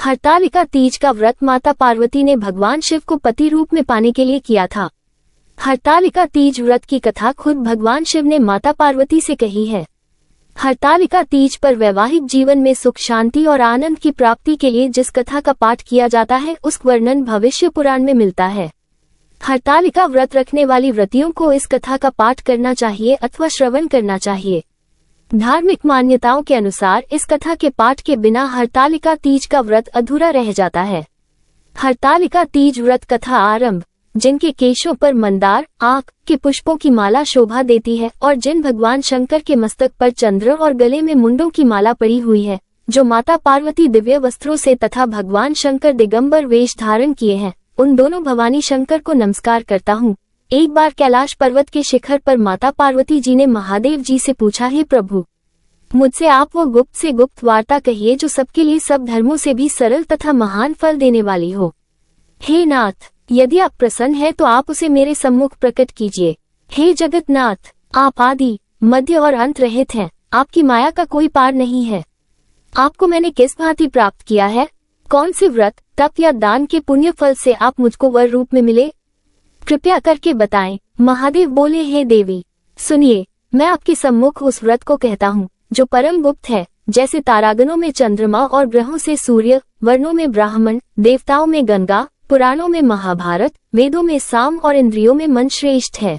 हरतालिका तीज का व्रत माता पार्वती ने भगवान शिव को पति रूप में पाने के लिए किया था। हरतालिका तीज व्रत की कथा खुद भगवान शिव ने माता पार्वती से कही है। हरतालिका तीज पर वैवाहिक जीवन में सुख शांति और आनंद की प्राप्ति के लिए जिस कथा का पाठ किया जाता है उसका वर्णन भविष्य पुराण में मिलता है। हरतालिका व्रत रखने वाली व्रतियों को इस कथा का पाठ करना चाहिए अथवा श्रवण करना चाहिए। धार्मिक मान्यताओं के अनुसार इस कथा के पाठ के बिना हरतालिका तीज का व्रत अधूरा रह जाता है। हरतालिका तीज व्रत कथा आरंभ जिनके केशों पर मंदार आंख के पुष्पों की माला शोभा देती है और जिन भगवान शंकर के मस्तक पर चंद्र और गले में मुंडों की माला पड़ी हुई है, जो माता पार्वती दिव्य वस्त्रों से तथा भगवान शंकर दिगंबर वेश धारण किए हैं, उन दोनों भवानी शंकर को नमस्कार करता हूँ। एक बार कैलाश पर्वत के शिखर पर माता पार्वती जी ने महादेव जी से पूछा, हे प्रभु, मुझसे आप वो गुप्त से गुप्त वार्ता कहिए जो सबके लिए सब धर्मों से भी सरल तथा महान फल देने वाली हो। हे नाथ, यदि आप प्रसन्न हैं तो आप उसे मेरे सम्मुख प्रकट कीजिए। हे जगतनाथ, आप आदि मध्य और अंत रहित हैं, आपकी माया का कोई पार नहीं है। आपको मैंने किस भांति प्राप्त किया है? कौन से व्रत तप या दान के पुण्य फल से आप मुझको वर रूप में मिले? कृपया करके बताएं। महादेव बोले, हे देवी, सुनिए, मैं आपके सम्मुख उस व्रत को कहता हूँ जो परम गुप्त है। जैसे तारागणों में चंद्रमा और ग्रहों से सूर्य, वर्णों में ब्राह्मण, देवताओं में गंगा, पुराणों में महाभारत, वेदों में साम और इंद्रियों में मन श्रेष्ठ है,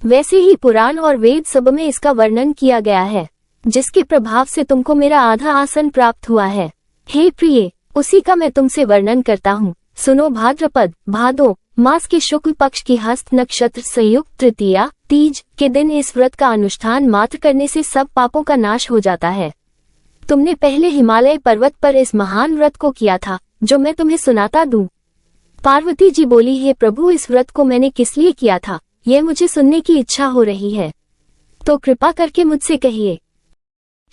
वैसे ही पुराण और वेद सब में इसका वर्णन किया गया है, जिसके प्रभाव से तुमको मेरा आधा आसन प्राप्त हुआ है। हे प्रिय, उसी का मैं तुमसे वर्णन करता हूँ। सुनो। भाद्रपद भादो मास के शुक्ल पक्ष की हस्त नक्षत्र संयुक्त तृतीया तीज के दिन इस व्रत का अनुष्ठान मात्र करने से सब पापों का नाश हो जाता है। तुमने पहले हिमालय पर्वत पर इस महान व्रत को किया था, जो मैं तुम्हें सुनाता दूं। पार्वती जी बोली, हे प्रभु, इस व्रत को मैंने किस लिए किया था, यह मुझे सुनने की इच्छा हो रही है, तो कृपा करके मुझसे कहिए।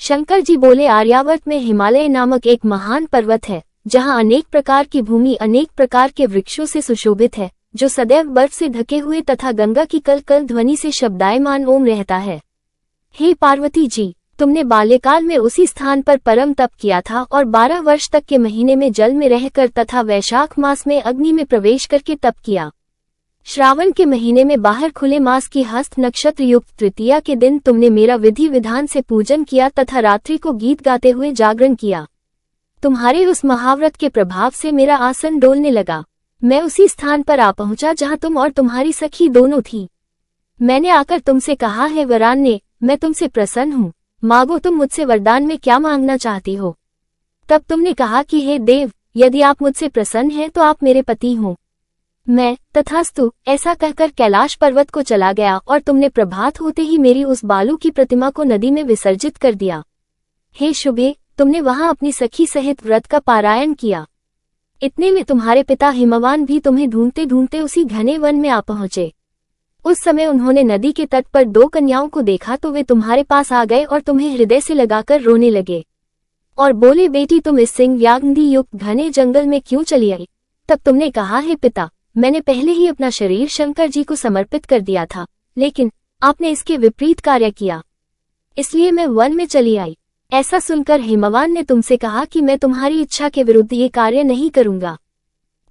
शंकर जी बोले, आर्यावर्त में हिमालय नामक एक महान पर्वत है, जहाँ अनेक प्रकार की भूमि अनेक प्रकार के वृक्षों से सुशोभित है, जो सदैव बर्फ से ढके हुए तथा गंगा की कल कल ध्वनि से शब्दायमान ओम रहता है। हे पार्वती जी, तुमने बाल्यकाल में उसी स्थान पर परम तप किया था और 12 वर्ष तक के महीने में जल में रहकर तथा वैशाख मास में अग्नि में प्रवेश करके तप किया। श्रावण के महीने में बाहर खुले मास की हस्त नक्षत्र युक्त तृतीया के दिन तुमने मेरा विधि विधान से पूजन किया तथा रात्रि को गीत गाते हुए जागरण किया। तुम्हारे उस महाव्रत के प्रभाव से मेरा आसन डोलने लगा। मैं उसी स्थान पर आ पहुंचा जहां तुम और तुम्हारी सखी दोनों थी। मैंने आकर तुमसे कहा, है वरान्य, मैं तुमसे प्रसन्न हूँ, मांगो तुम मुझसे वरदान में क्या मांगना चाहती हो। तब तुमने कहा कि हे देव, यदि आप मुझसे प्रसन्न हैं तो आप मेरे पति हो। मैं तथास्तु ऐसा कहकर कैलाश पर्वत को चला गया और तुमने प्रभात होते ही मेरी उस बालू की प्रतिमा को नदी में विसर्जित कर दिया। हे शुभे, तुमने वहां अपनी सखी सहित व्रत का पारायण किया। इतने में तुम्हारे पिता हिमवान भी तुम्हें ढूंढते ढूंढते उसी घने वन में आ पहुंचे। उस समय उन्होंने नदी के तट पर 2 कन्याओं को देखा तो वे तुम्हारे पास आ गए और तुम्हें हृदय से लगाकर रोने लगे और बोले, बेटी, तुम इस सिंह व्याघ्नि युक्त घने जंगल में क्यों चली आई? तब तुमने कहा, हे पिता, मैंने पहले ही अपना शरीर शंकर जी को समर्पित कर दिया था, लेकिन आपने इसके विपरीत कार्य किया, इसलिए मैं वन में चली आई। ऐसा सुनकर हिमवान ने तुमसे कहा कि मैं तुम्हारी इच्छा के विरुद्ध ये कार्य नहीं करूंगा।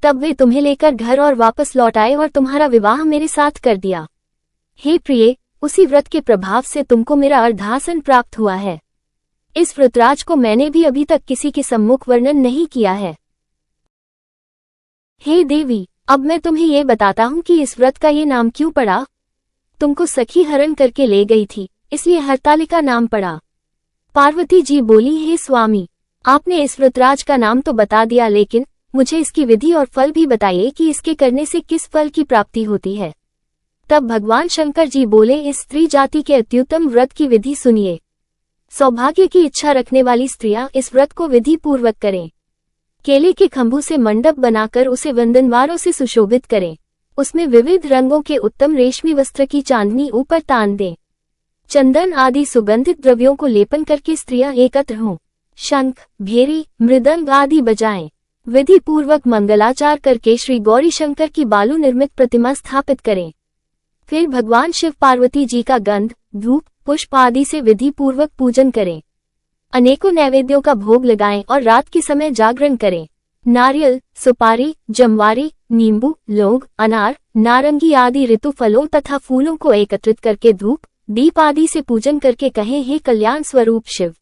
तब वे तुम्हें लेकर घर और वापस लौट आए और तुम्हारा विवाह मेरे साथ कर दिया। हे प्रिय, उसी व्रत के प्रभाव से तुमको मेरा अर्धासन प्राप्त हुआ है। इस व्रतराज को मैंने भी अभी तक किसी के सम्मुख वर्णन नहीं किया है। हे देवी, अब मैं तुम्हें ये बताता हूँ कि इस व्रत का ये नाम क्यों पड़ा। तुमको सखी हरण करके ले गई थी, इसलिए हरतालिका नाम पड़ा। पार्वती जी बोली, हे स्वामी, आपने इस व्रतराज का नाम तो बता दिया, लेकिन मुझे इसकी विधि और फल भी बताइए कि इसके करने से किस फल की प्राप्ति होती है। तब भगवान शंकर जी बोले, इस स्त्री जाति के अत्युत्तम व्रत की विधि सुनिए। सौभाग्य की इच्छा रखने वाली स्त्रियां इस व्रत को विधि पूर्वक करें। केले के खंभों से मंडप बनाकर उसे वंदनवारों से सुशोभित करें। उसमें विविध रंगों के उत्तम रेशमी वस्त्र की चांदनी ऊपर तान दें। चंदन आदि सुगंधित द्रव्यों को लेपन करके स्त्रियां एकत्र हों। शंख, भेरी, मृदंग आदि बजाएं। विधि पूर्वक मंगलाचार करके श्री गौरी शंकर की बालू निर्मित प्रतिमा स्थापित करें। फिर भगवान शिव पार्वती जी का गंध, धूप, पुष्प आदि से विधि पूर्वक पूजन करें। अनेकों नैवेद्यों का भोग लगाएं और रात के समय जागरण करें। नारियल, सुपारी, जमवारी, नींबू, लौंग, अनार, नारंगी आदि ऋतु फलों तथा फूलों को एकत्रित करके धूप, दीप आदि से पूजन करके कहें, हे कल्याण स्वरूप शिव,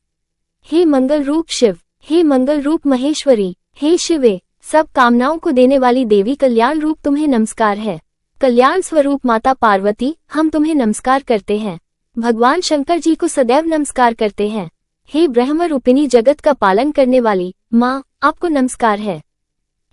हे मंगल रूप शिव, हे मंगल रूप महेश्वरी, हे शिवे, सब कामनाओं को देने वाली देवी कल्याण रूप तुम्हें नमस्कार है। कल्याण स्वरूप माता पार्वती, हम तुम्हें नमस्कार करते हैं। भगवान शंकर जी को सदैव नमस्कार करते हैं। हे ब्रह्म रूपिणी जगत का पालन करने वाली माँ, आपको नमस्कार है।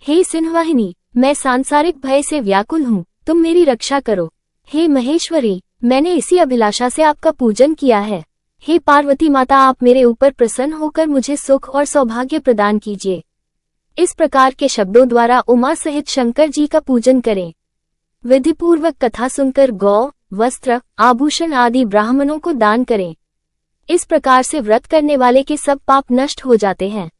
हे सिंहवाहिनी, मैं सांसारिक भय से व्याकुल हूँ, तुम मेरी रक्षा करो। हे महेश्वरी, मैंने इसी अभिलाषा से आपका पूजन किया है। हे पार्वती माता, आप मेरे ऊपर प्रसन्न होकर मुझे सुख और सौभाग्य प्रदान कीजिए। इस प्रकार के शब्दों द्वारा उमा सहित शंकर जी का पूजन करें। विधिपूर्वक कथा सुनकर गौ, वस्त्र, आभूषण आदि ब्राह्मणों को दान करें। इस प्रकार से व्रत करने वाले के सब पाप नष्ट हो जाते हैं।